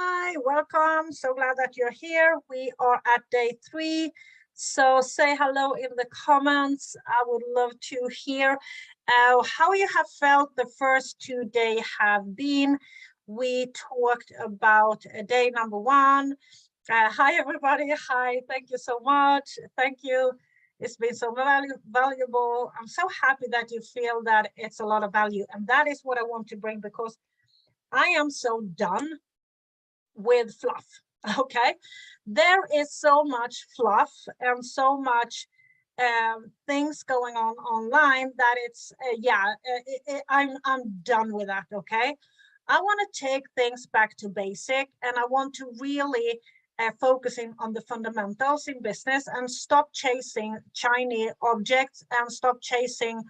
Hi, welcome. So glad that you're here. We are at day 3. So say hello in the comments. I would love to hear how you have felt the first 2 days have been. We talked about day number 1. Hi, everybody. Hi, thank you so much. Thank you. It's been so valuable. I'm so happy that you feel that it's a lot of value. And that is what I want to bring, because I am so done with fluff. Okay, there is so much fluff and so much things going on online that it's I'm done with that. Okay, I want to take things back to basic, and I want to really focusing on the fundamentals in business and stop chasing shiny objects and stop chasing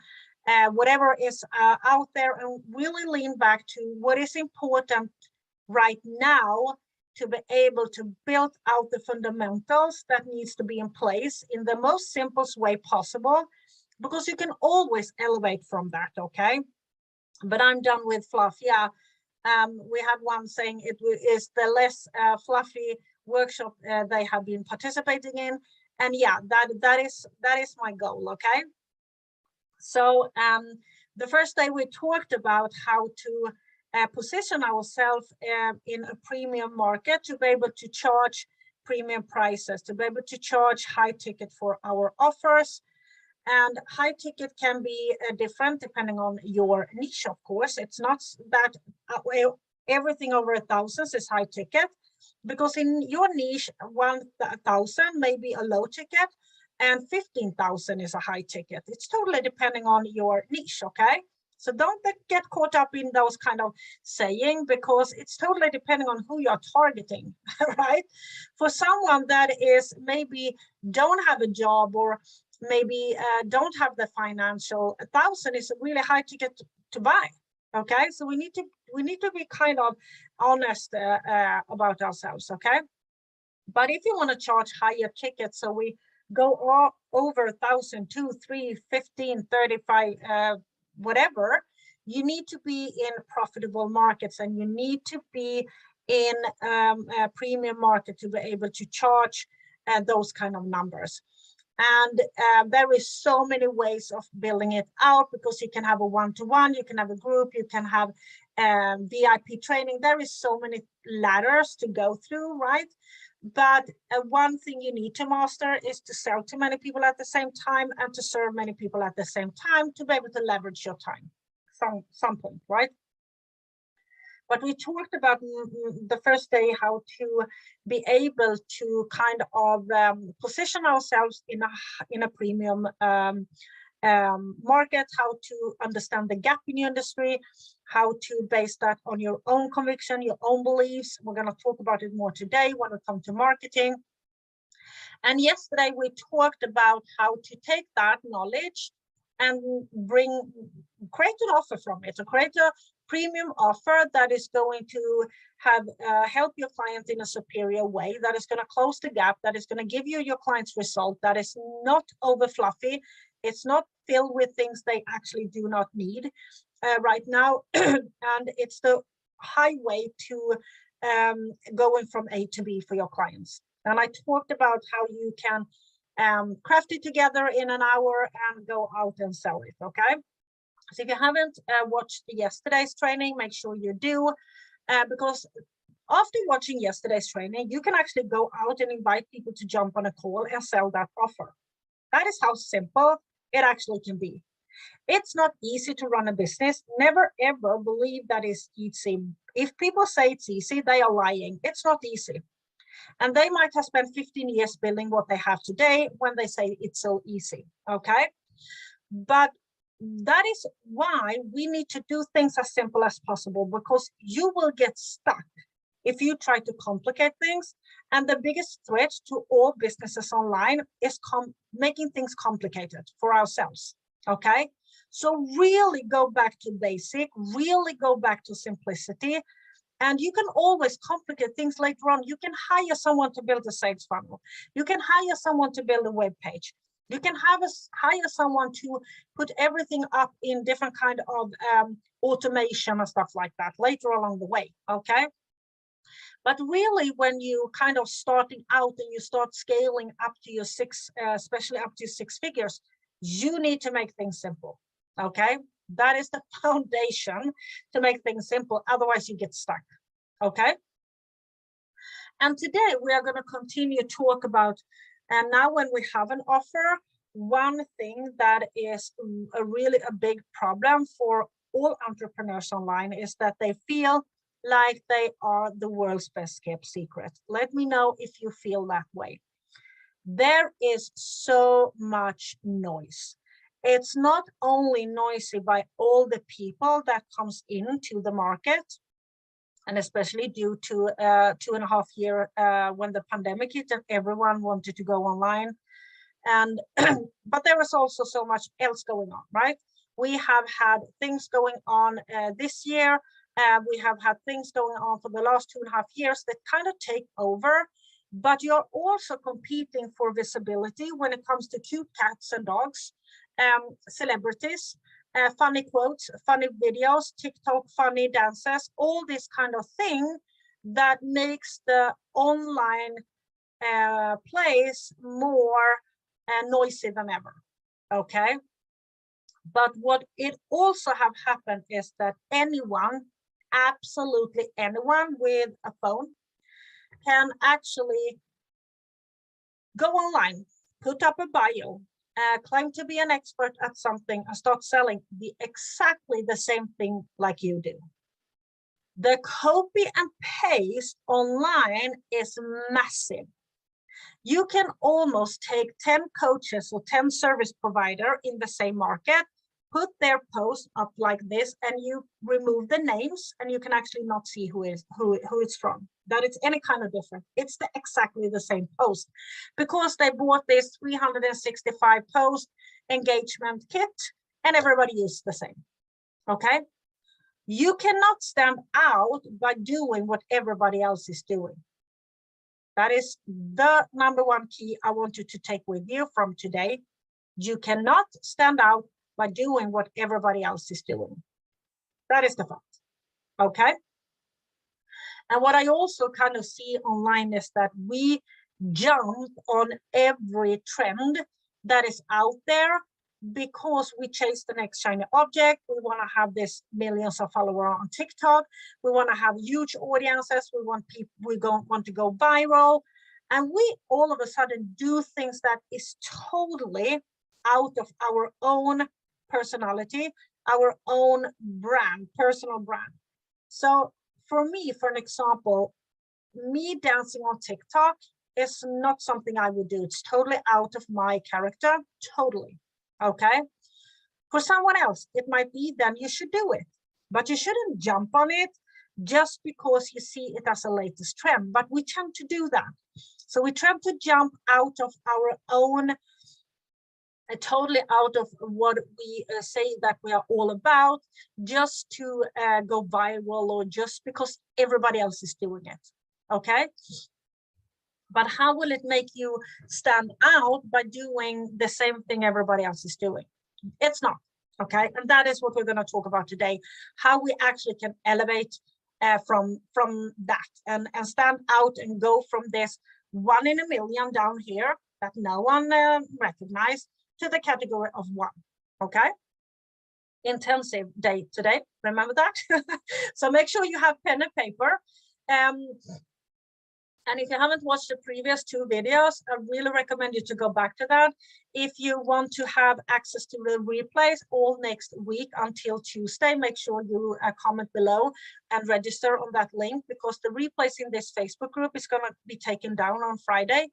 whatever is out there, and really lean back to what is important right now to be able to build out the fundamentals that needs to be in place in the most simplest way possible, because you can always elevate from that. Okay, but I'm done with fluff. Yeah, we had one saying it is the less fluffy workshop they have been participating in, and yeah, that is my goal. Okay, so the first day we talked about how to position ourselves in a premium market, to be able to charge premium prices, to be able to charge high ticket for our offers. And high ticket can be different depending on your niche, of course. It's not that everything over 1,000 is high ticket, because in your niche, 1,000 may be a low ticket and 15,000 is a high ticket. It's totally depending on your niche. Okay, so don't get caught up in those kind of saying, because it's totally depending on who you're targeting. Right, for someone that is maybe don't have a job, or maybe don't have the financial, 1,000 is a really high ticket to buy. Okay, so we need to be kind of honest about ourselves. Okay, but if you want to charge higher tickets, so we go all over 1,000, 2, 3, 15, 35, whatever, you need to be in profitable markets, and you need to be in a premium market to be able to charge those kind of numbers. And there is so many ways of building it out, because you can have a one-to-one, you can have a group, you can have VIP training. There is so many ladders to go through, right? But one thing you need to master is to sell to many people at the same time and to serve many people at the same time, to be able to leverage your time some point, right? But we talked about the first day how to be able to kind of position ourselves in a premium market, how to understand the gap in your industry, how to base that on your own conviction, your own beliefs. We're going to talk about it more today when we come to marketing. And yesterday we talked about how to take that knowledge and create an offer from it, to create a premium offer that is going to have help your client in a superior way, that is going to close the gap, that is going to give you your client's result, that is not over fluffy, it's not filled with things they actually do not need right now, and it's the highway to going from A to B for your clients. And I talked about how you can craft it together in an hour and go out and sell it. Okay, so if you haven't watched yesterday's training, make sure you do, because after watching yesterday's training, you can actually go out and invite people to jump on a call and sell that offer. That is how simple it actually can be. It's not easy to run a business. Never ever believe that it's easy. If people say it's easy, they are lying. It's not easy. And they might have spent 15 years building what they have today when they say it's so easy. Okay, but that is why we need to do things as simple as possible, because you will get stuck if you try to complicate things. And the biggest threat to all businesses online is making things complicated for ourselves. Okay, so really go back to basic, really go back to simplicity. And you can always complicate things later on. You can hire someone to build a sales funnel. You can hire someone to build a web page. You can hire someone to put everything up in different kind of automation and stuff like that later along the way. Okay, But really, when you kind of starting out and you start scaling up to your especially up to 6 figures, you need to make things simple. Okay, that is the foundation to make things simple. Otherwise, you get stuck. Okay. And today we are going to continue to talk about, and now when we have an offer, one thing that is a big problem for all entrepreneurs online is that they feel like they are the world's best kept secret. Let me know if you feel that way. There is so much noise. It's not only noisy by all the people that comes into the market, and especially due to 2.5 years when the pandemic hit and everyone wanted to go online. And but there was also so much else going on, right? We have had things going on this year. We have had things going on for the last 2.5 years that kind of take over. But you're also competing for visibility when it comes to cute cats and dogs, celebrities, funny quotes, funny videos, TikTok, funny dances, all this kind of thing that makes the online place more noisy than ever. Okay. But what it also have happened is that anyone, absolutely anyone with a phone can actually go online, put up a bio, claim to be an expert at something and start selling exactly the same thing like you do. The copy and paste online is massive. You can almost take 10 coaches or 10 service provider in the same market, put their post up like this, and you remove the names and you can actually not see who it's from, that it's any kind of different. It's exactly the same post because they bought this 365 post engagement kit and everybody uses the same. Okay. You cannot stand out by doing what everybody else is doing. That is the number one key I want you to take with you from today. You cannot stand out by doing what everybody else is doing. That is the fact. Okay. And what I also kind of see online is that we jump on every trend that is out there because we chase the next shiny object. We want to have this millions of followers on TikTok. We want to have huge audiences. We want to go viral. And we all of a sudden do things that is totally out of our own personality, our own brand, personal brand. So for me, for an example, me dancing on TikTok is not something I would do. It's totally out of my character, totally. Okay. For someone else, it might be, then you should do it, but you shouldn't jump on it just because you see it as a latest trend. But we tend to do that. So we tend to jump out of our own, totally out of what we say that we are all about, just to go viral or just because everybody else is doing it. Okay. But how will it make you stand out by doing the same thing everybody else is doing? It's not. Okay. And that is what we're going to talk about today, how we actually can elevate from that and stand out and go from this 1 in a million down here that no one recognized to the category of 1. Okay. Intensive day today. Remember that? So make sure you have pen and paper. And if you haven't watched the previous 2 videos, I really recommend you to go back to that. If you want to have access to the replays all next week until Tuesday, make sure you comment below and register on that link because the replays in this Facebook group is going to be taken down on Friday.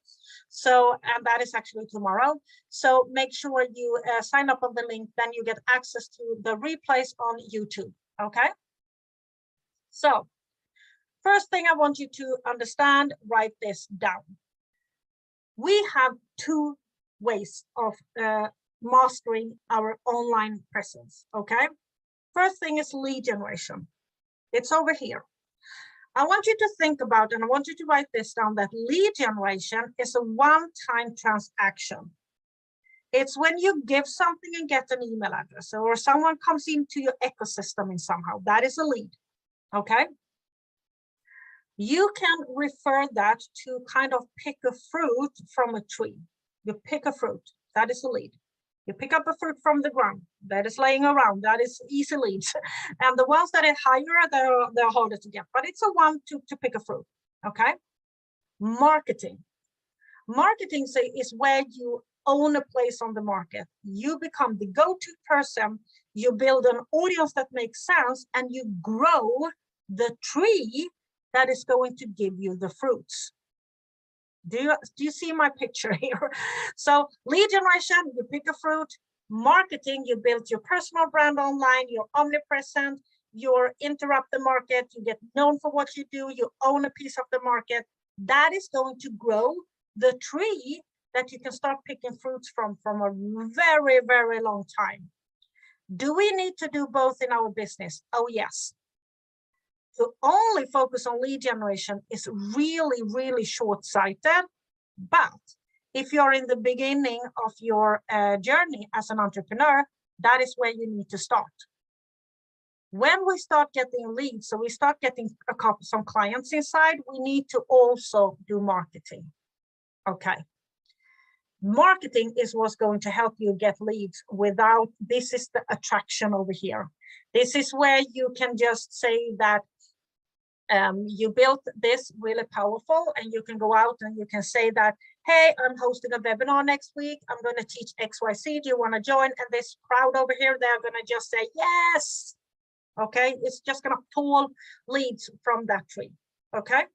So, and that is actually tomorrow. So make sure you sign up on the link, then you get access to the replays on YouTube. Okay. So, first thing I want you to understand, write this down. We have 2 ways of mastering our online presence, okay? First thing is lead generation. It's over here. I want you to think about, and I want you to write this down, that lead generation is a one-time transaction. It's when you give something and get an email address, or someone comes into your ecosystem in somehow. That is a lead, okay? You can refer that to kind of pick a fruit from a tree. You pick a fruit, that is a lead. You pick up a fruit from the ground that is laying around, that is easy leads. And the ones that are higher, they're harder to get, but it's a one to pick a fruit, okay? Marketing. Marketing is where you own a place on the market. You become the go-to person, you build an audience that makes sense, and you grow the tree that is going to give you the fruits. Do you see my picture here? So lead generation, you pick a fruit. Marketing, you build your personal brand online, you're omnipresent, you interrupt the market, you get known for what you do, you own a piece of the market. That is going to grow the tree that you can start picking fruits from a very, very long time. Do we need to do both in our business? Oh, yes. To only focus on lead generation is really, really short-sighted. But if you're in the beginning of your journey as an entrepreneur, that is where you need to start. When we start getting leads, so we start getting some clients inside, we need to also do marketing. Okay. Marketing is what's going to help you get leads without, this is the attraction over here. This is where you can just say that you built this really powerful, and you can go out and you can say that, hey, I'm hosting a webinar next week. I'm going to teach XYZ. Do you want to join? And this crowd over here, they're going to just say, yes. Okay. It's just going to pull leads from that tree. Okay.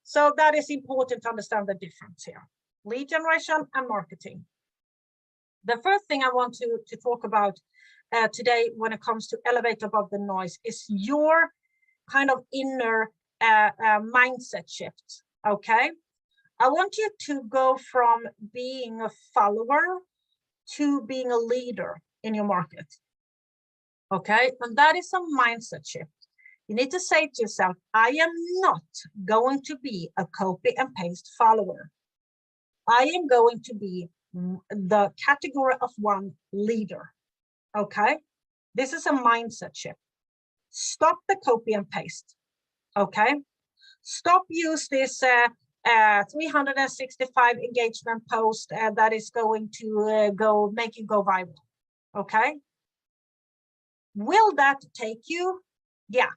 So that is important to understand the difference here. Lead generation and marketing. The first thing I want to talk about today when it comes to elevate above the noise is your kind of inner mindset shift. Okay. I want you to go from being a follower to being a leader in your market. Okay. And that is a mindset shift. You need to say to yourself, I am not going to be a copy and paste follower. I am going to be the category of one leader. Okay. This is a mindset shift. Stop the copy and paste. Okay. Stop use this 365 engagement post that is going to make you go viral. Okay. Will that take you? Yeah,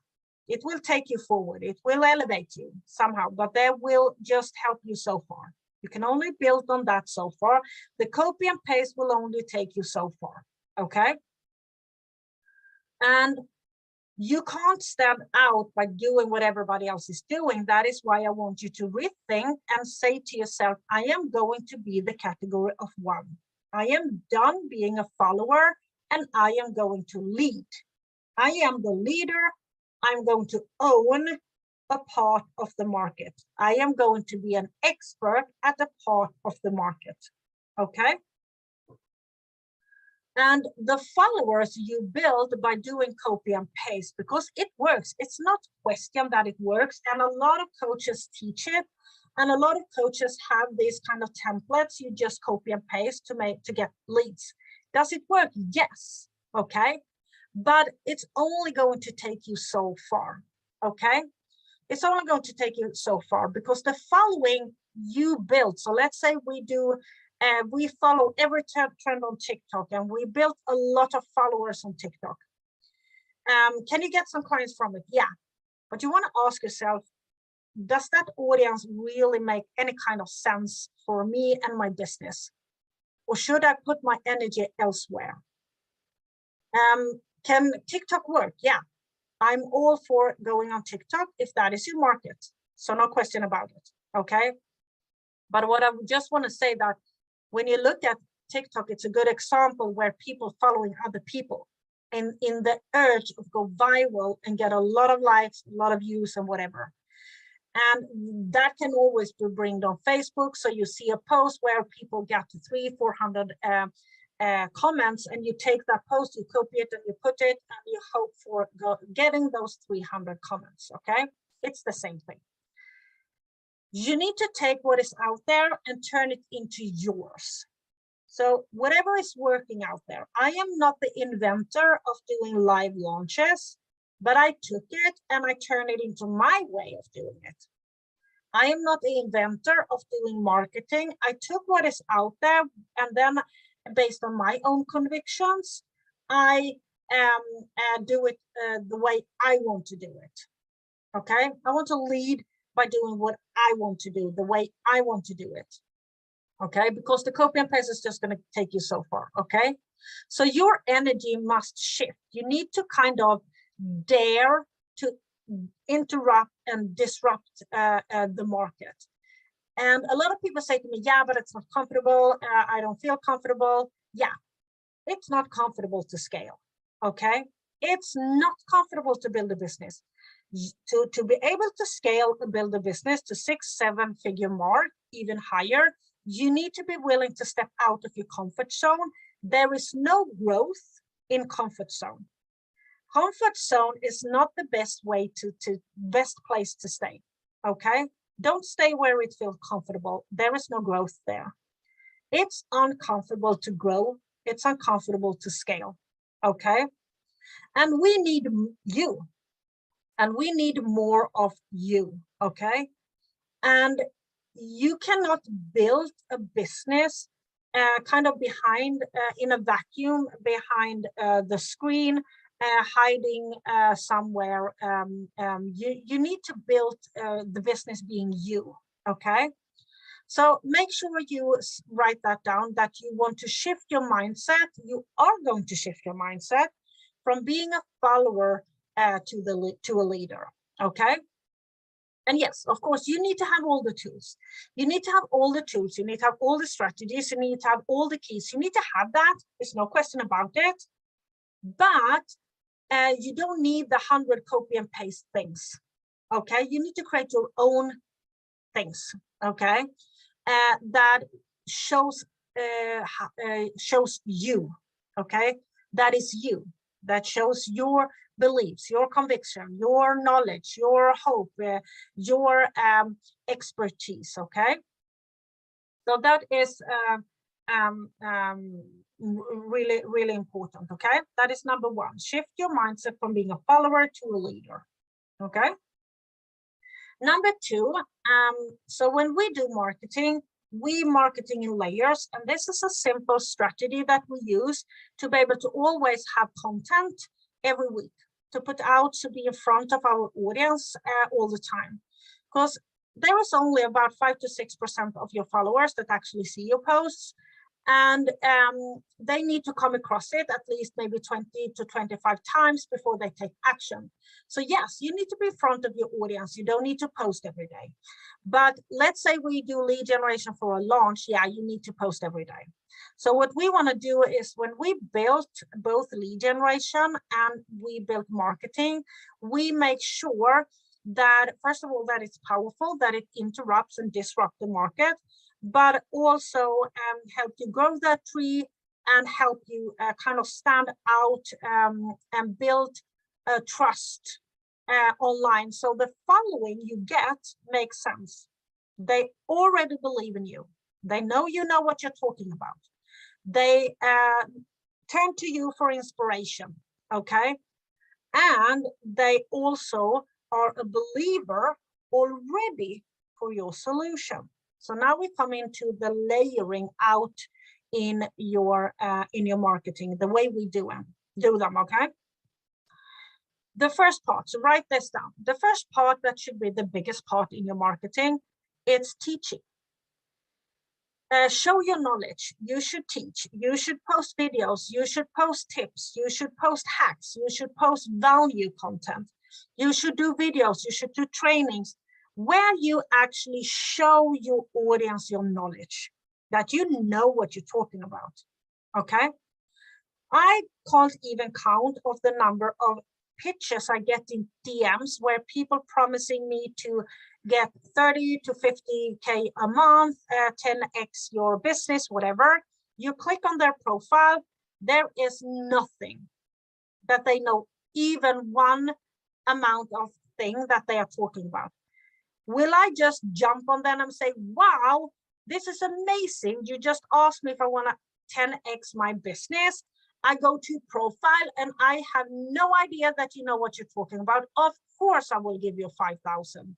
it will take you forward. It will elevate you somehow, but that will just help you so far. You can only build on that so far. The copy and paste will only take you so far. Okay. And you can't stand out by doing what everybody else is doing. That is why I want you to rethink and say to yourself, I am going to be the category of one. I am done being a follower and I am going to lead. I am the leader. I'm going to own a part of the market. I am going to be an expert at a part of the market. Okay. And the followers you build by doing copy and paste, because it works. It's not question that it works. And a lot of coaches teach it. And a lot of coaches have these kind of templates you just copy and paste to get leads. Does it work? Yes. Okay. But it's only going to take you so far. Okay. It's only going to take you so far because the following you build. So let's say we follow every trend on TikTok and we built a lot of followers on TikTok. Can you get some clients from it? Yeah. But you want to ask yourself, does that audience really make any kind of sense for me and my business? Or should I put my energy elsewhere? Can TikTok work? Yeah. I'm all for going on TikTok if that is your market. So no question about it. Okay. But what I just want to say that when you look at TikTok, it's a good example where people following other people and in the urge of go viral and get a lot of likes, a lot of views and whatever. And that can always be brought on Facebook. So you see a post where people get to 300-400 comments, and you take that post, you copy it and you put it, and you hope for getting those 300 comments. Okay. It's the same thing. You need to take what is out there and turn it into yours. So whatever is working out there, I am not the inventor of doing live launches. but I took it and I turned it into my way of doing it. I am not the inventor of doing marketing. I took what is out there, and then based on my own convictions, I do it the way I want to do it. Okay, I want to lead by doing what I want to do, the way I want to do it. Okay, because the copy and paste is just going to take you so far. Okay, so your energy must shift. You need to kind of dare to interrupt and disrupt the market. And a lot of people say to me, yeah, but it's not comfortable. I don't feel comfortable. Yeah, it's not comfortable to scale. Okay, it's not comfortable to build a business. To be able to scale and build a business to 6-7 figure mark, even higher, you need to be willing to step out of your comfort zone. There is no growth in comfort zone. Comfort zone is not the best way to best place to stay. Okay, don't stay where it feels comfortable. There is no growth there. It's uncomfortable to grow. It's uncomfortable to scale. Okay, and we need you. And we need more of you, okay? And you cannot build a business kind of behind, in a vacuum, behind the screen, hiding somewhere. You need to build the business being you, okay? So make sure you write that down, that you want to shift your mindset. You are going to shift your mindset from being a follower to a leader. Okay, and yes, of course, you need to have all the tools. You need to have all the tools. You need to have all the strategies. You need to have all the keys. You need to have that. There's no question about it. But you don't need the 100 copy and paste things. Okay, you need to create your own things. Okay, that shows you. Okay, that is you. That shows your beliefs, your conviction, your knowledge, your hope, your expertise. Okay, so that is really, really important. Okay, that is number one. Shift your mindset from being a follower to a leader. Okay, number two, so when we do marketing, we marketing in layers, and this is a simple strategy that we use to be able to always have content every week to put out, to be in front of our audience all the time, because there is only about 5 to 6% of your followers that actually see your posts, and they need to come across it at least maybe 20 to 25 times before they take action. So yes, you need to be in front of your audience. You don't need to post every day. But let's say we do lead generation for a launch. Yeah, you need to post every day. So what we want to do is, when we built both lead generation and we built marketing, we make sure that, first of all, that it's powerful, that it interrupts and disrupts the market, but also help you grow that tree and help you kind of stand out and build trust online. So the following you get makes sense. They already believe in you. They know you know what you're talking about. They turn to you for inspiration, okay? And they also are a believer already for your solution. So now we come into the layering out in your marketing, the way we do them, okay? The first part, so write this down. The first part that should be the biggest part in your marketing, it's teaching. Show your knowledge. You should teach. You should post videos. You should post tips. You should post hacks. You should post value content. You should do videos. You should do trainings where you actually show your audience your knowledge, that you know what you're talking about. Okay, I can't even count of the number of pitches I get in DMs where people promising me to get 30 to 50K a month, 10x your business, whatever. You click on their profile, there is nothing that they know, even one amount of thing that they are talking about. Will I just jump on them and say, wow, this is amazing. You just asked me if I want to 10x my business. I go to profile and I have no idea that you know what you're talking about. Of course, I will give you 5,000.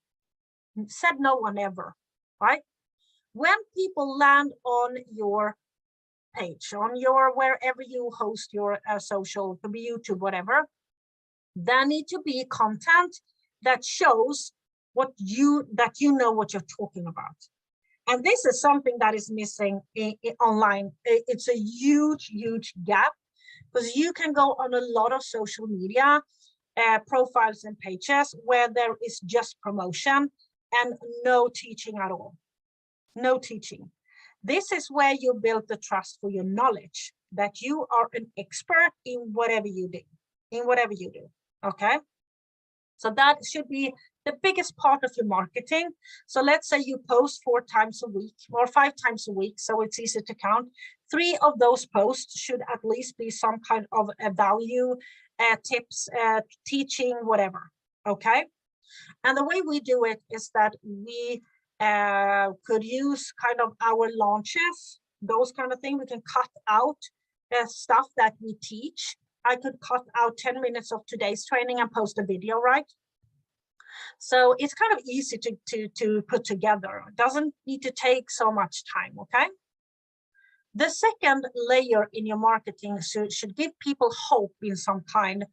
Said no one ever, right? When people land on your page, on your wherever you host your social, could be YouTube, whatever, there need to be content that shows what you know what you're talking about. And this is something that is missing online. It's a huge gap, because you can go on a lot of social media profiles and pages where there is just promotion and no teaching at all. No teaching. This is where you build the trust for your knowledge, that you are an expert in whatever you do. Okay. So that should be the biggest part of your marketing. So let's say you post 4 times a week or 5 times a week, so it's easy to count. 3 of those posts should at least be some kind of a value, tips, teaching, whatever. Okay. And the way we do it is that we could use kind of our launches, those kind of things. We can cut out stuff that we teach. I could cut out 10 minutes of today's training and post a video, right? So it's kind of easy to put together. It doesn't need to take so much time, okay? The second layer in your marketing should give people hope in some kind.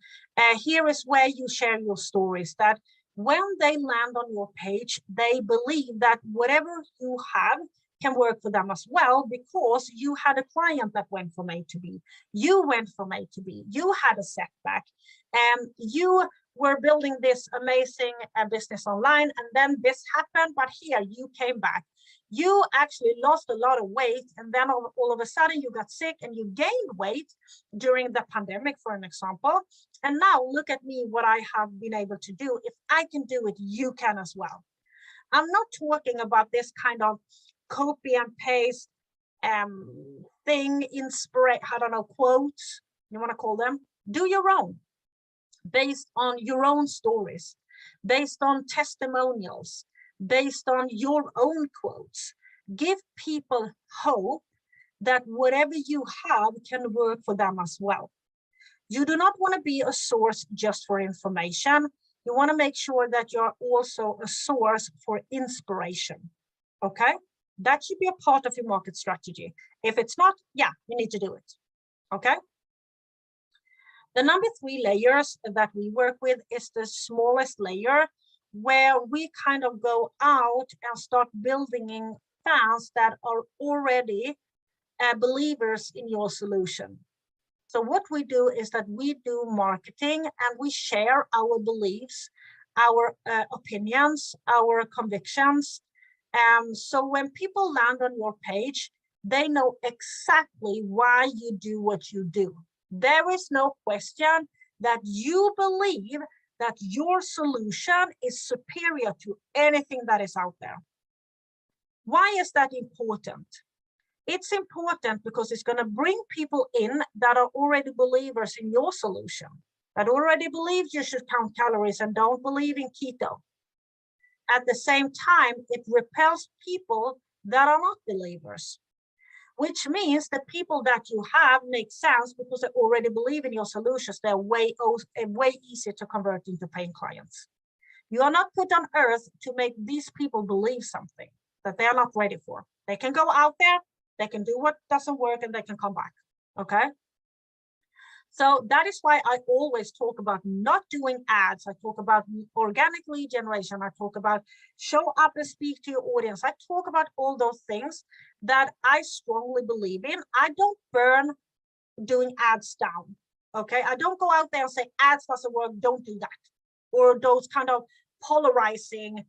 Here is where you share your stories, that when they land on your page, they believe that whatever you have can work for them as well, because you had a client that went from A to B. You went from A to B. You had a setback, and you were building this amazing business online, and then this happened, but here you came back. You actually lost a lot of weight, and then all of a sudden you got sick and you gained weight during the pandemic, for an example. And now look at me, what I have been able to do. If I can do it, you can as well. I'm not talking about this kind of copy and paste thing, inspire, I don't know, quotes, you want to call them. Do your own, based on your own stories, based on testimonials, based on your own quotes. Give people hope that whatever you have can work for them as well. You do not want to be a source just for information. You want to make sure that you're also a source for inspiration. Okay? That should be a part of your market strategy. If it's not, yeah, you need to do it. Okay? The number 3 layers that we work with is the smallest layer, where we kind of go out and start building in fans that are already believers in your solution. So what we do is that we do marketing and we share our beliefs, our opinions, our convictions. So when people land on your page, they know exactly why you do what you do. There is no question that you believe that your solution is superior to anything that is out there. Why is that important? It's important because it's going to bring people in that are already believers in your solution, that already believe you should count calories and don't believe in keto. At the same time, it repels people that are not believers, which means the people that you have make sense because they already believe in your solutions. They're way easier to convert into paying clients. You are not put on earth to make these people believe something that they are not ready for. They can go out there, they can do what doesn't work, and they can come back, okay? So that is why I always talk about not doing ads. I talk about organic lead generation. I talk about show up and speak to your audience. I talk about all those things that I strongly believe in. I don't burn doing ads down, okay? I don't go out there and say ads doesn't work, don't do that. Or those kind of polarizing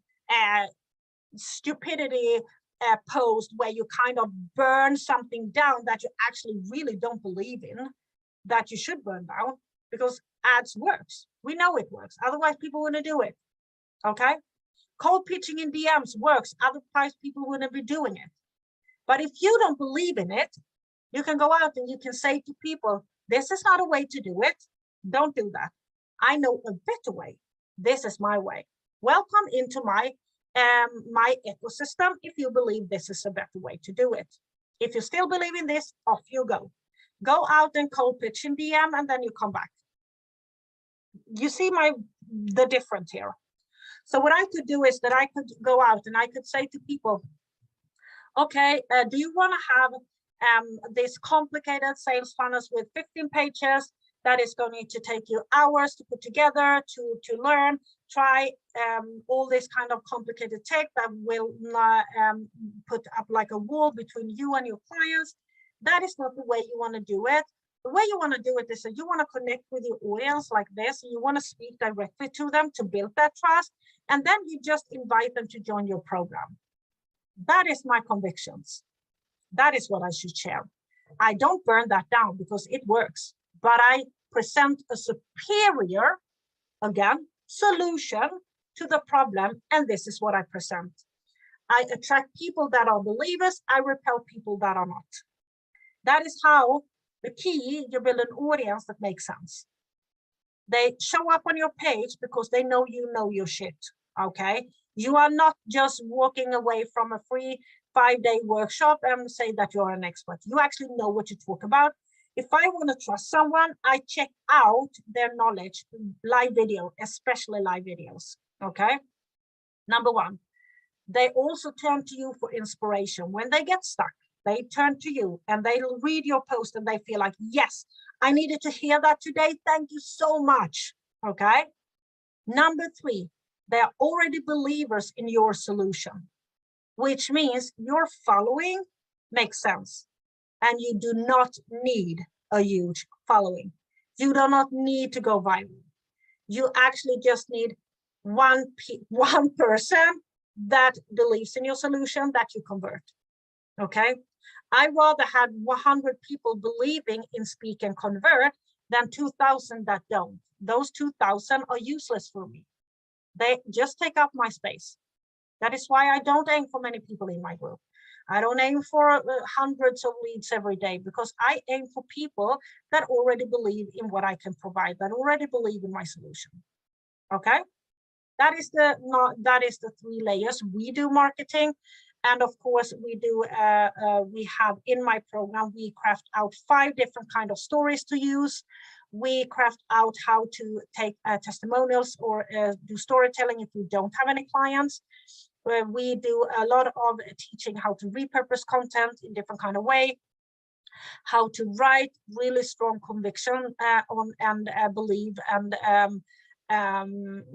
stupidity post where you kind of burn something down that you actually really don't believe in, that you should burn down, because ads works. We know it works. Otherwise, people wouldn't do it. Okay? Cold pitching in DMs works. Otherwise, people wouldn't be doing it. But if you don't believe in it, you can go out and you can say to people, this is not a way to do it. Don't do that. I know a better way. This is my way. Welcome into my ecosystem if you believe this is a better way to do it. If you still believe in this, off you go. Go out and cold pitch in DM, and then you come back. You see the difference here. So what I could do is that I could go out and I could say to people, okay, do you want to have this complicated sales funnels with 15 pages that is going to take you hours to put together, to learn, try all this kind of complicated tech that will put up like a wall between you and your clients? That is not the way you want to do it. The way you want to do it is that you want to connect with your audience like this, and you want to speak directly to them to build that trust, and then you just invite them to join your program. That is my convictions. That is what I should share. I don't burn that down because it works, but I present a superior, again, solution to the problem, and this is what I present. I attract people that are believers, I repel people that are not. That is how the key, you build an audience that makes sense. They show up on your page because they know you know your shit, okay? You are not just walking away from a free 5-day workshop and say that you're an expert. You actually know what you talk about. If I want to trust someone, I check out their knowledge, live video, especially live videos, okay? Number one, they also turn to you for inspiration. When they get stuck, they turn to you and they read your post and they feel like, yes, I needed to hear that today. Thank you so much, okay? Number three, they are already believers in your solution, which means your following makes sense. And you do not need a huge following. You do not need to go viral. You actually just need one person that believes in your solution that you convert, okay? I rather have 100 people believing in Speak and Convert than 2,000 that don't. Those 2,000 are useless for me. They just take up my space. That is why I don't aim for many people in my group. I don't aim for hundreds of leads every day, because I aim for people that already believe in what I can provide, that already believe in my solution. Okay, that is the 3 layers. We do marketing, and of course we do. We have in my program, we craft out 5 different kind of stories to use. We craft out how to take testimonials or do storytelling if you don't have any clients. We do a lot of teaching how to repurpose content in different kind of way, how to write really strong conviction on and believe and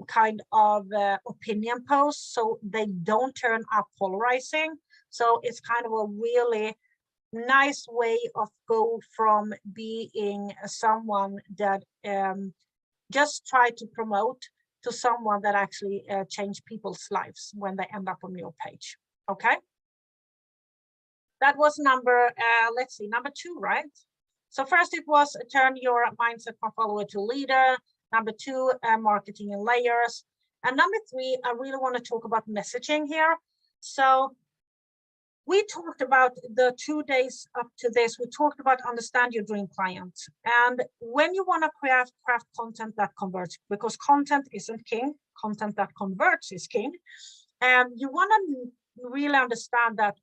kind of opinion posts, so they don't turn up polarizing. So it's kind of a really nice way of go from being someone that just try to promote to someone that actually change people's lives when they end up on your page. Okay, that was number let's see, number 2, right? So first it was turn your mindset from follower to leader. Number 2, marketing and layers. And number 3, I really want to talk about messaging here. So we talked about the 2 days up to this, we talked about understand your dream client. And when you want to craft content that converts, because content isn't king, content that converts is king. And you want to really understand that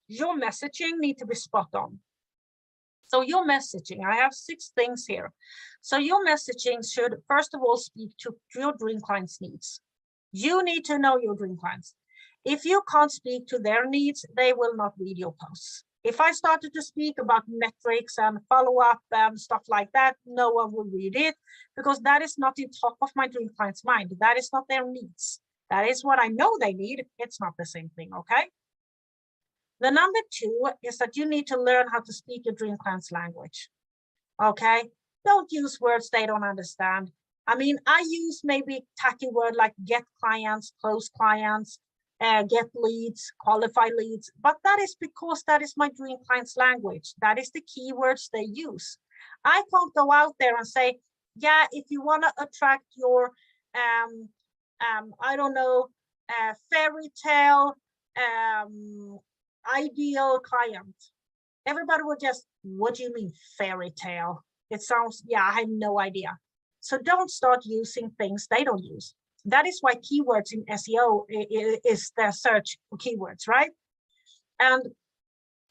your messaging needs to be spot on. So your messaging, I have 6 things here. So your messaging should, first of all, speak to your dream client's needs. You need to know your dream clients. If you can't speak to their needs, they will not read your posts. If I started to speak about metrics and follow-up and stuff like that, no one will read it, because that is not in top of my dream client's mind. That is not their needs. That is what I know they need. It's not the same thing, okay? The number 2 is that you need to learn how to speak your dream client's language, okay? Don't use words they don't understand. I mean, I use maybe tacky word like get clients, close clients, get leads, qualify leads, but that is because that is my dream client's language. That is the keywords they use. I can't go out there and say, yeah, if you want to attract your, I don't know, fairy tale, ideal client. Everybody would just, what do you mean fairy tale? It sounds, yeah, I have no idea. So don't start using things they don't use. That is why keywords in SEO is the search for keywords, right? And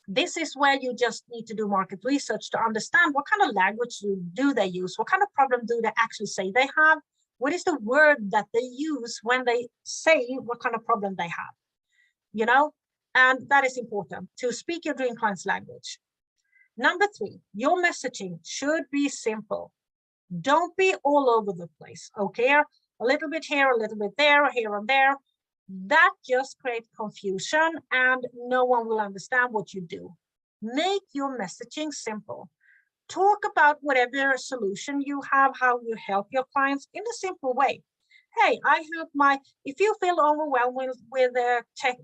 This is where you just need to do market research to understand what kind of language do they use, what kind of problem do they actually say they have, what is the word that they use when they say what kind of problem they have, you know, and that is important to speak your dream client's language. Number 3, your messaging should be simple. Don't be all over the place, okay? A little bit here, a little bit there, here and there. That just creates confusion and no one will understand what you do. Make your messaging simple. Talk about whatever solution you have, how you help your clients in a simple way. Hey, I help if you feel overwhelmed with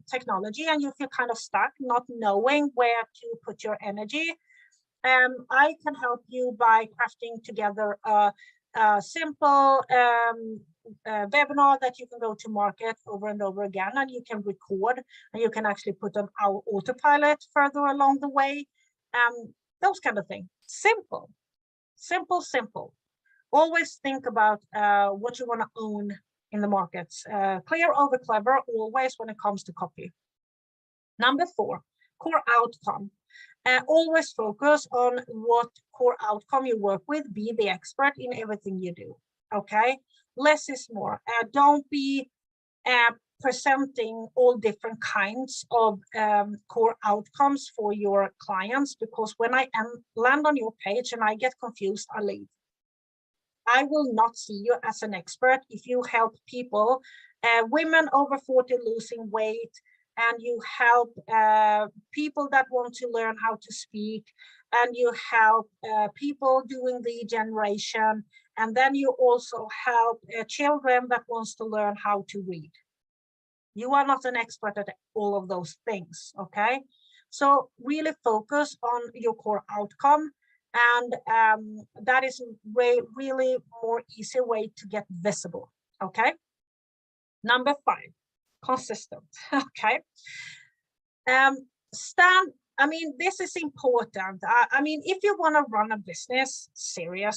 technology and you feel kind of stuck, not knowing where to put your energy, I can help you by crafting together a simple webinar that you can go to market over and over again, and you can record, and you can actually put on our autopilot further along the way. Those kind of things. Simple, simple, simple. Always think about what you want to own in the markets. Clear over clever, always when it comes to copy. Number 4, core outcome. Always focus on what core outcome you work with. Be the expert in everything you do. Okay, less is more. Don't be presenting all different kinds of core outcomes for your clients, because when I land on your page and I get confused, I leave. I will not see you as an expert if you help people, women over 40 losing weight, and you help people that want to learn how to speak, and you help people doing lead generation, and then you also help children that wants to learn how to read. You are not an expert at all of those things, okay? So really focus on your core outcome, and that is really more easy way to get visible, okay? Number 5, consistent, okay? This is important. I mean, if you want to run a business,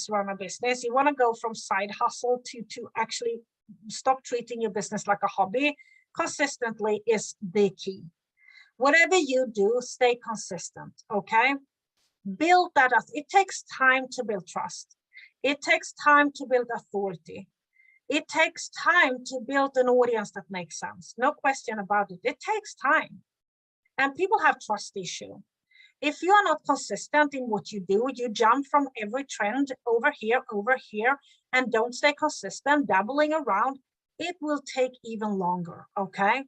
run a business, you want to go from side hustle to actually stop treating your business like a hobby, consistently is the key. Whatever you do, stay consistent, okay? Build that up. It takes time to build trust. It takes time to build authority. It takes time to build an audience that makes sense. No question about it. It takes time. And people have trust issue. If you are not consistent in what you do, you jump from every trend over here, and don't stay consistent, dabbling around, it will take even longer, okay?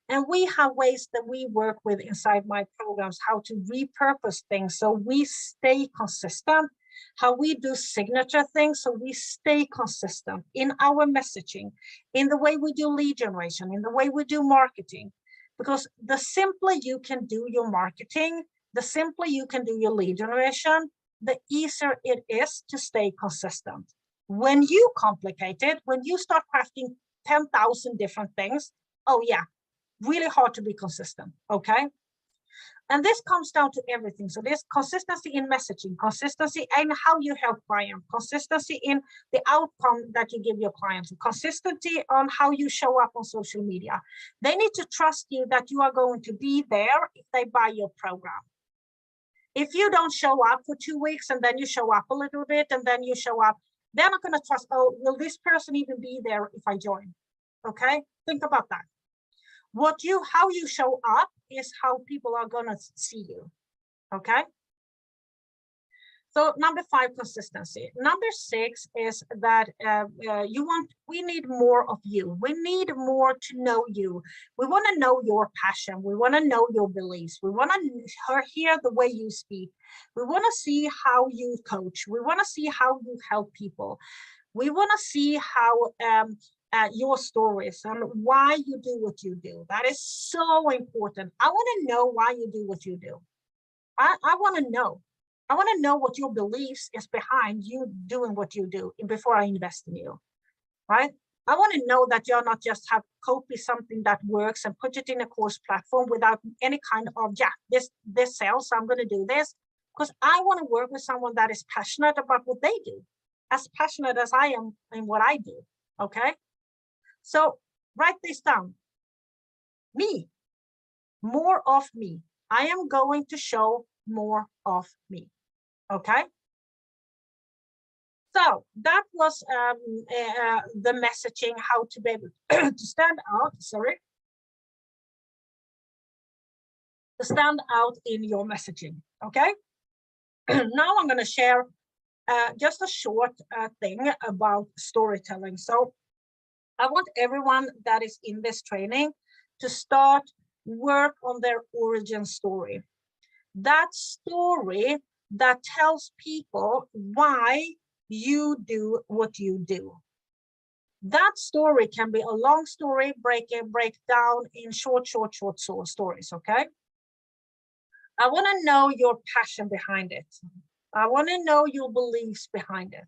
And we have ways that we work with inside my programs, how to repurpose things so we stay consistent, how we do signature things so we stay consistent in our messaging, in the way we do lead generation, in the way we do marketing. Because the simpler you can do your marketing, the simpler you can do your lead generation, the easier it is to stay consistent. When you complicate it, when you start crafting 10,000 different things, oh yeah, really hard to be consistent, okay? And this comes down to everything. So there's consistency in messaging, consistency in how you help clients, consistency in the outcome that you give your clients, consistency on how you show up on social media. They need to trust you that you are going to be there if they buy your program. If you don't show up for 2 weeks and then you show up a little bit and then you show up, they're not going to trust, oh, will this person even be there if I join? Okay, think about that. How you show up is how people are going to see you, okay? So number 5, consistency. Number 6 is that we need more of you. We need more to know you. We want to know your passion. We want to know your beliefs. We want to hear the way you speak. We want to see how you coach. We want to see how you help people. We want to see how your stories and why you do what you do. That is so important. I want to know why you do what you do. I want to know. I want to know what your beliefs is behind you doing what you do before I invest in you, right? I want to know that you're not just copy something that works and put it in a course platform without any kind of, this sells, so I'm going to do this. Because I want to work with someone that is passionate about what they do, as passionate as I am in what I do, okay? So write this down. Me, more of me. I am going to show more of me. Okay. So that was the messaging, how to be able to stand out, to stand out in your messaging, okay? Now I'm going to share just a short thing about storytelling. So I want everyone that is in this training to start work on their origin story. That story that tells people why you do what you do. That story can be a long story, break down in short stories, okay? I want to know your passion behind it. I want to know your beliefs behind it.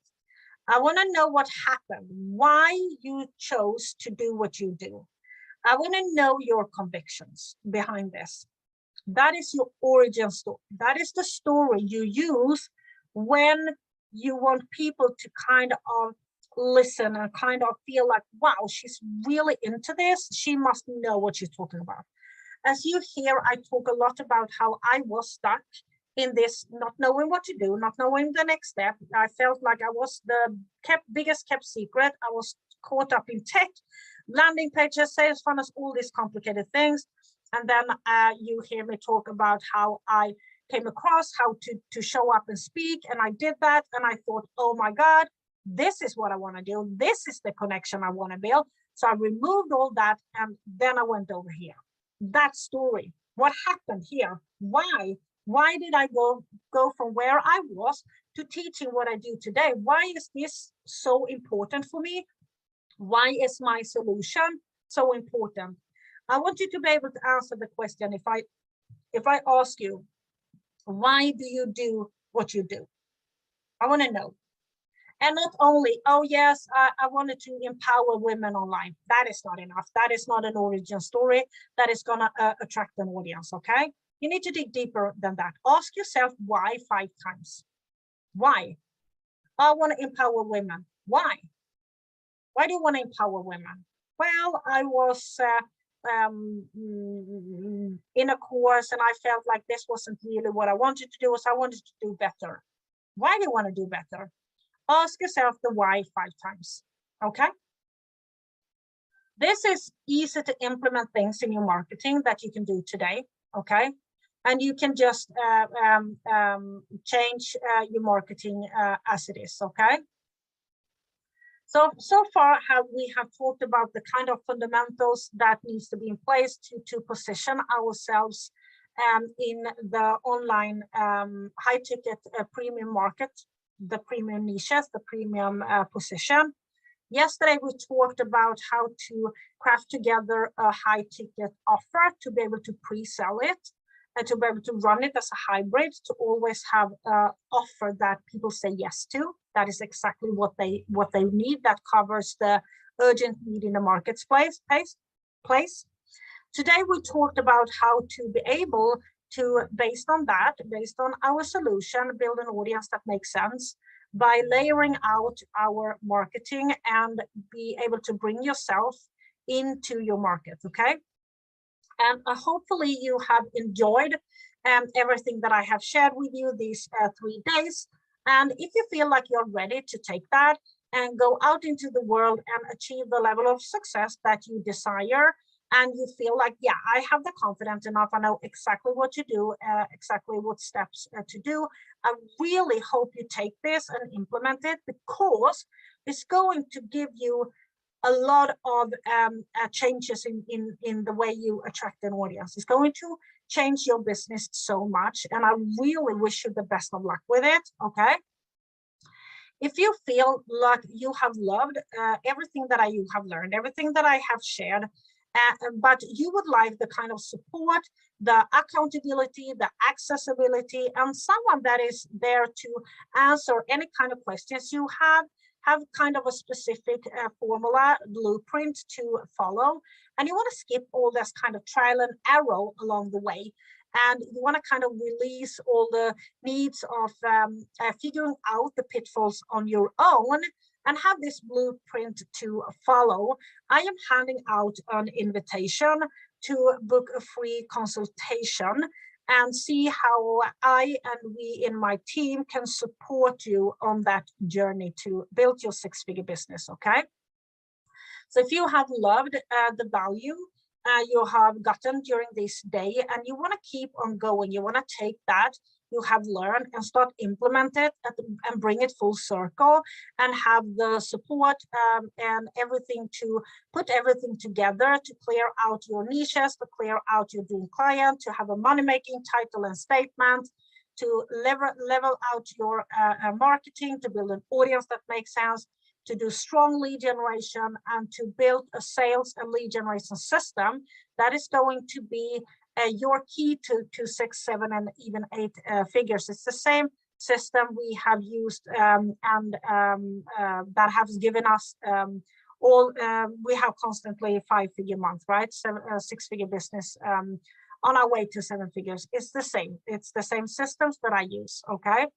I want to know what happened, why you chose to do what you do. I want to know your convictions behind this. That is your origin story. That is the story you use when you want people to kind of listen and kind of feel like, wow, she's really into this. She must know what she's talking about. As you hear, I talk a lot about how I was stuck in this, not knowing what to do, not knowing the next step. I felt like I was the biggest kept secret. I was caught up in tech, landing pages, sales funnels, all these complicated things. And then you hear me talk about how I came across how to show up and speak. And I did that. And I thought, oh my God, this is what I want to do. This is the connection I want to build. So I removed all that. And then I went over here. That story, what happened here? Why did I go from where I was to teaching what I do today? Why is this so important for me? Why is my solution so important? I want you to be able to answer the question. If I ask you, why do you do what you do? I want to know. And not only, oh yes, I wanted to empower women online. That is not enough. That is not an origin story that is going to attract an audience, okay? You need to dig deeper than that. Ask yourself why 5 times. Why? I want to empower women. Why? Why do you want to empower women? Well, I was in a course and I felt like this wasn't really what I wanted to do, so I wanted to do better. Why do you want to do better? Ask yourself the why 5 times, okay? This is easy to implement things in your marketing that you can do today, okay? And you can just change your marketing as it is, okay? So far, we have talked about the kind of fundamentals that needs to be in place to position ourselves in the online high-ticket premium market, the premium niches, the premium position. Yesterday, we talked about how to craft together a high-ticket offer to be able to pre-sell it and to be able to run it as a hybrid, to always have an offer that people say yes to. That is exactly what they need. That covers the urgent need in the marketplace. Today, we talked about how to be able to, based on our solution, build an audience that makes sense by layering out our marketing and be able to bring yourself into your market, okay? And hopefully you have enjoyed everything that I have shared with you these 3 days. And if you feel like you're ready to take that and go out into the world and achieve the level of success that you desire, and you feel like, yeah, I have the confidence enough, I know exactly what to do, exactly what steps to do, I really hope you take this and implement it, because it's going to give you a lot of changes in the way you attract an audience. It's going to change your business so much, and I really wish you the best of luck with it, okay? If you feel like you have loved everything that you have learned, everything that I have shared, but you would like the kind of support, the accountability, the accessibility, and someone that is there to answer any kind of questions you have kind of a specific formula, blueprint to follow, and you want to skip all this kind of trial and error along the way, and you want to kind of release all the needs of figuring out the pitfalls on your own and have this blueprint to follow, I am handing out an invitation to book a free consultation and see how I and we in my team can support you on that journey to build your six-figure business, okay? So if you have loved the value you have gotten during this day and you want to keep on going, you want to take that you have learned and start implement it and bring it full circle and have the support and everything to put everything together to clear out your niches, to clear out your dream client, to have a money-making title and statement, to level out your marketing, to build an audience that makes sense, to do strong lead generation, and to build a sales and lead generation system that is going to be your key to 6, 7, and even 8 figures. It's the same system we have used and that has given us we have constantly 5-figure month, right? 6-figure business on our way to 7 figures. It's the same. It's the same systems that I use, okay?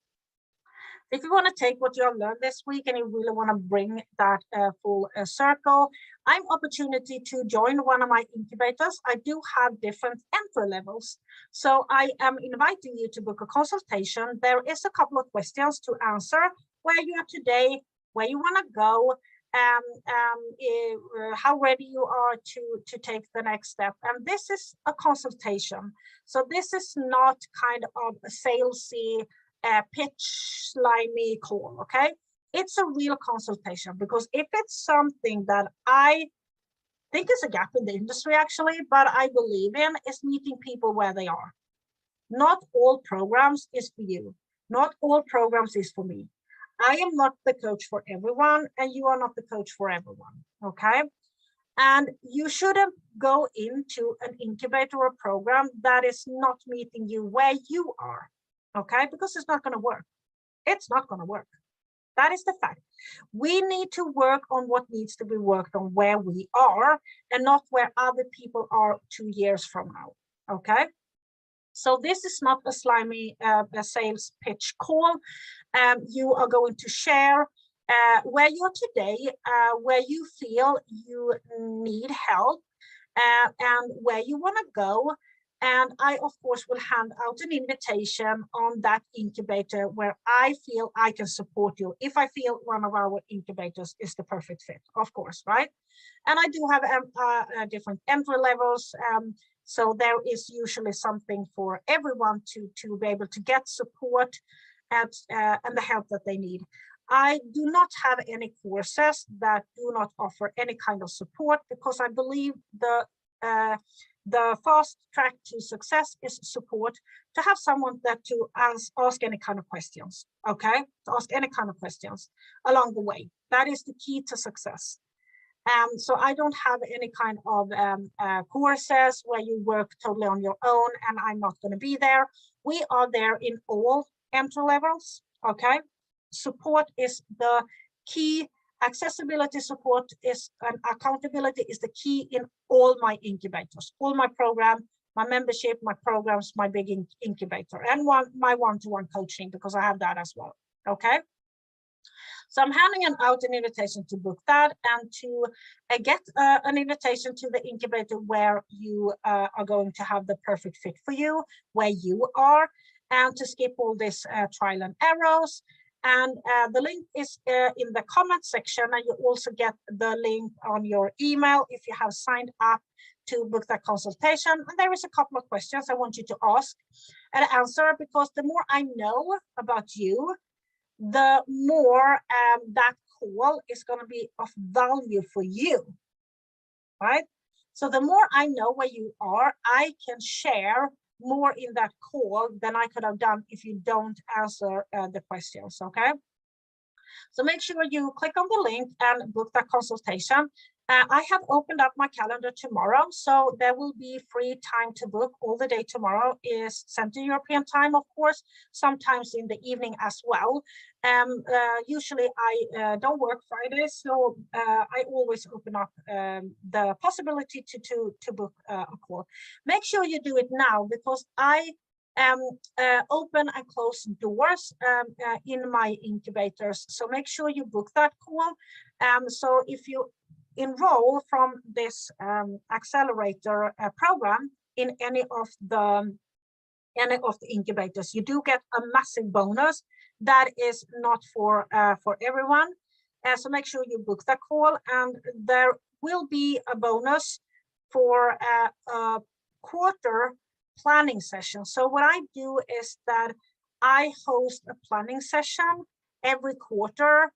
If you want to take what you have learned this week and you really want to bring that full circle, I'm opportunity to join one of my incubators. I do have different entry levels. So I am inviting you to book a consultation. There is a couple of questions to answer: where you are today, where you want to go, how ready you are to take the next step. And this is a consultation. So this is not kind of a salesy pitch slimy call, okay? It's a real consultation, because if it's something that I think is a gap in the industry actually, but I believe in, is meeting people where they are. Not all programs is for you. Not all programs is for me. I am not the coach for everyone, and you are not the coach for everyone, okay? And you shouldn't go into an incubator or program that is not meeting you where you are. Okay, because it's not going to work. It's not going to work. That is the fact. We need to work on what needs to be worked on where we are, and not where other people are 2 years from now. Okay, so this is not a slimy a sales pitch call. You are going to share where you're today, where you feel you need help, and where you want to go. And I, of course, will hand out an invitation on that incubator where I feel I can support you, if I feel one of our incubators is the perfect fit, of course, right? And I do have different entry levels. So there is usually something for everyone to be able to get support and the help that they need. I do not have any courses that do not offer any kind of support, because I believe the fast track to success is support, to have someone that to ask any kind of questions, okay? To ask any kind of questions along the way. That is the key to success. So I don't have any kind of courses where you work totally on your own, and I'm not going to be there. We are there in all entry levels, okay? Support is the key. Accessibility support is, and accountability is the key in all my incubators, all my program, my membership, my programs, my big incubator, and my one-to-one coaching, because I have that as well, okay? So I'm handing out an invitation to book that, and to get an invitation to the incubator where you are going to have the perfect fit for you, where you are, and to skip all this trial and errors. And the link is in the comment section, and you also get the link on your email if you have signed up to book that consultation. And there is a couple of questions I want you to ask and answer, because the more I know about you, the more that call is going to be of value for you, right? So the more I know where you are, I can share more in that call than I could have done if you don't answer the questions, okay? So make sure you click on the link and book that consultation. I have opened up my calendar tomorrow, so there will be free time to book. All the day tomorrow is Central European time, of course, sometimes in the evening as well. Usually I don't work Fridays, so I always open up the possibility to book a call. Make sure you do it now, because I open and close doors in my incubators. So make sure you book that call. So if you enroll from this Accelerator program in any of the any of the incubators, you do get a massive bonus that is not for everyone. So make sure you book that call, and there will be a bonus for a quarter planning session. So what I do is that I host a planning session every quarter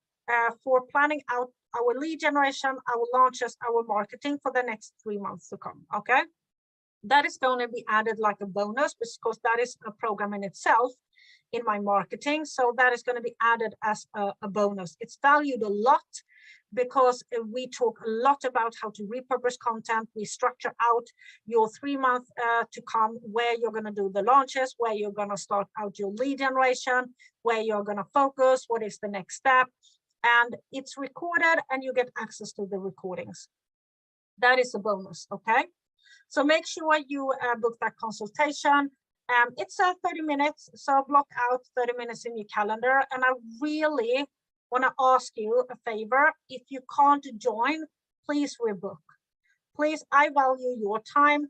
for planning out our lead generation, our launches, our marketing for the next 3 months to come. Okay, that is going to be added like a bonus, because that is a program in itself in my marketing. So that is going to be added as a bonus. It's valued a lot because we talk a lot about how to repurpose content. We structure out your 3 months to come, where you're going to do the launches, where you're going to start out your lead generation, where you're going to focus, what is the next step. And it's recorded and you get access to the recordings. That is a bonus, okay? So make sure you book that consultation. It's 30 minutes, so block out 30 minutes in your calendar. And I really want to ask you a favor. If you can't join, please rebook. Please, I value your time,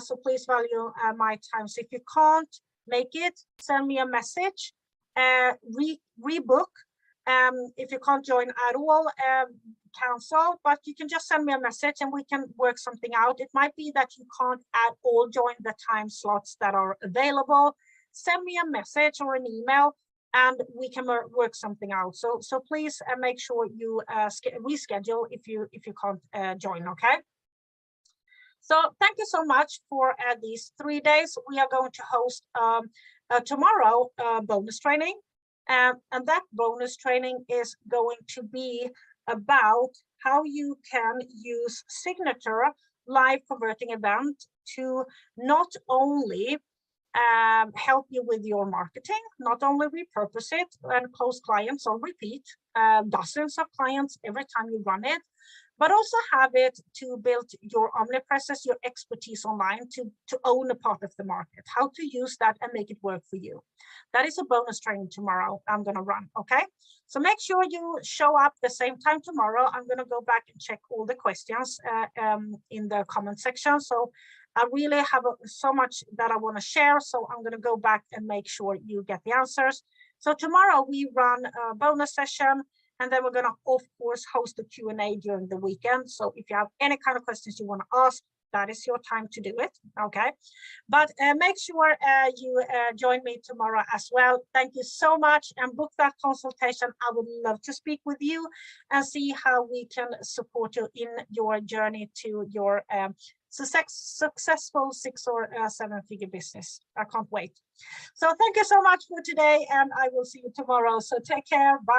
so please value my time. So if you can't make it, send me a message, rebook. If you can't join at all, cancel, but you can just send me a message and we can work something out. It might be that you can't at all join the time slots that are available. Send me a message or an email and we can work something out. So please make sure you reschedule if you can't join. Okay, so thank you so much for these 3 days. We are going to host tomorrow bonus training, and that bonus training is going to be about how you can use Signature live converting event to not only help you with your marketing, not only repurpose it and close clients or repeat dozens of clients every time you run it, but also have it to build your omnipresence, your expertise online, to own a part of the market, how to use that and make it work for you. That is a bonus training tomorrow I'm going to run, okay? So make sure you show up the same time tomorrow. I'm going to go back and check all the questions in the comment section. So I really have so much that I want to share. So I'm going to go back and make sure you get the answers. So tomorrow we run a bonus session, and then we're going to, of course, host a Q&A during the weekend. So if you have any kind of questions you want to ask, that is your time to do it, okay? But make sure you join me tomorrow as well. Thank you so much, and book that consultation. I would love to speak with you and see how we can support you in your journey to your successful 6 or 7 figure business. I can't wait. So thank you so much for today, and I will see you tomorrow. So take care. Bye.